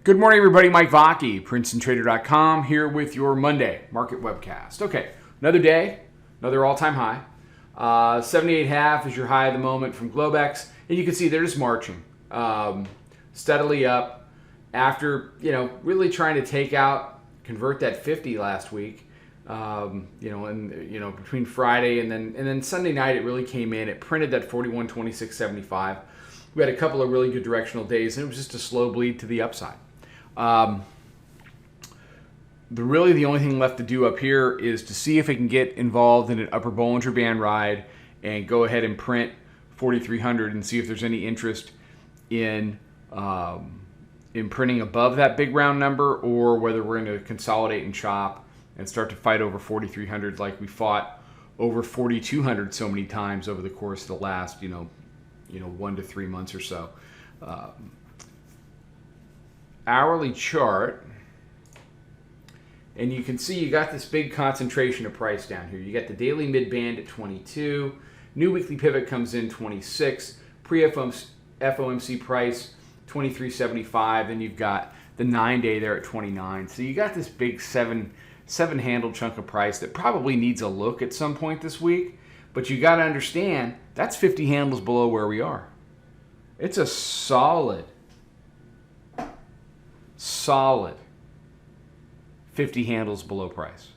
Good morning, everybody. Mike Vacchi, Princetontrader.com, here with your Monday market webcast. Okay, another day, another all-time high. 78.5 is your high at the moment from Globex, and you can see they're just marching steadily up after really trying to convert that 50 last week. Between Friday and then Sunday night, it really came in. It printed that 41.2675. We had a couple of really good directional days, and it was just a slow bleed to the upside. The only thing left to do up here is to see if it can get involved in an upper Bollinger Band ride and go ahead and print 4,300 and see if there's any interest in printing above that big round number, or whether we're going to consolidate and chop and start to fight over 4,300 like we fought over 4,200 so many times over the course of the last 1 to 3 months or so. Hourly chart, and you can see you got this big concentration of price down here. You got the daily mid band at 22, new weekly pivot comes in 26, pre-FOMC price 23.75, then you've got the 9-day there at 29. So you got this big seven handle chunk of price that probably needs a look at some point this week, but you got to understand that's 50 handles below where we are. It's a solid 50 handles below price.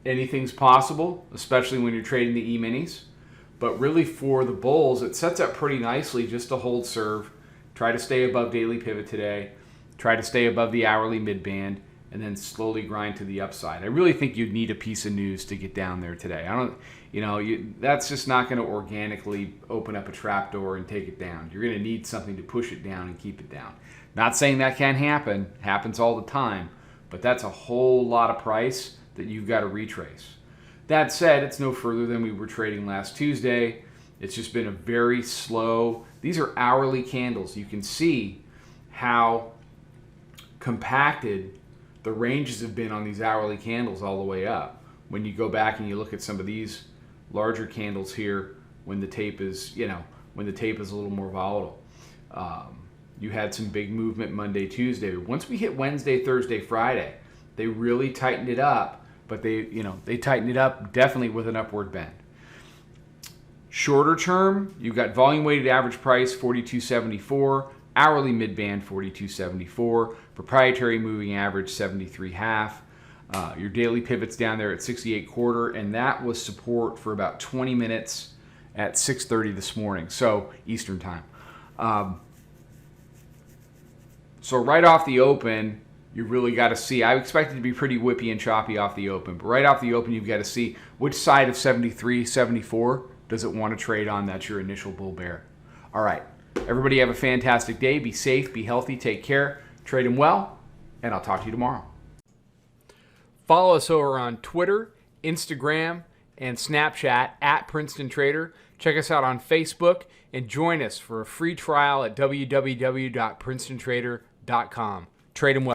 Anything's possible, especially when you're trading the E-minis. But really for the bulls, it sets up pretty nicely just to hold serve, try to stay above daily pivot today, try to stay above the hourly mid band, and then slowly grind to the upside. I really think you'd need a piece of news to get down there today. That's just not going to organically open up a trapdoor and take it down. You're going to need something to push it down and keep it down. Not saying that can't happen. It happens all the time. But that's a whole lot of price that you've got to retrace. That said, it's no further than we were trading last Tuesday. It's just been a very slow. These are hourly candles. You can see how compacted the ranges have been on these hourly candles all the way up. When you go back and you look at some of these larger candles here, when the tape is, a little more volatile. You had some big movement Monday, Tuesday. Once we hit Wednesday, Thursday, Friday, they really tightened it up, but they tightened it up definitely with an upward bend. Shorter term, you've got volume weighted average price 42.74, hourly mid band 42.74, proprietary moving average 73.5. Your daily pivot's down there at 68.25, and that was support for about 20 minutes at 6:30 this morning, so Eastern time. So right off the open, you really got to see. I expect it to be pretty whippy and choppy off the open, but right off the open, you've got to see which side of 73, 74 does it want to trade on. That's your initial bull bear. All right. Everybody have a fantastic day. Be safe, be healthy, take care, trade them well, and I'll talk to you tomorrow. Follow us over on Twitter, Instagram, and Snapchat at Princeton Trader. Check us out on Facebook and join us for a free trial at www.princetontrader.com. Trade them well.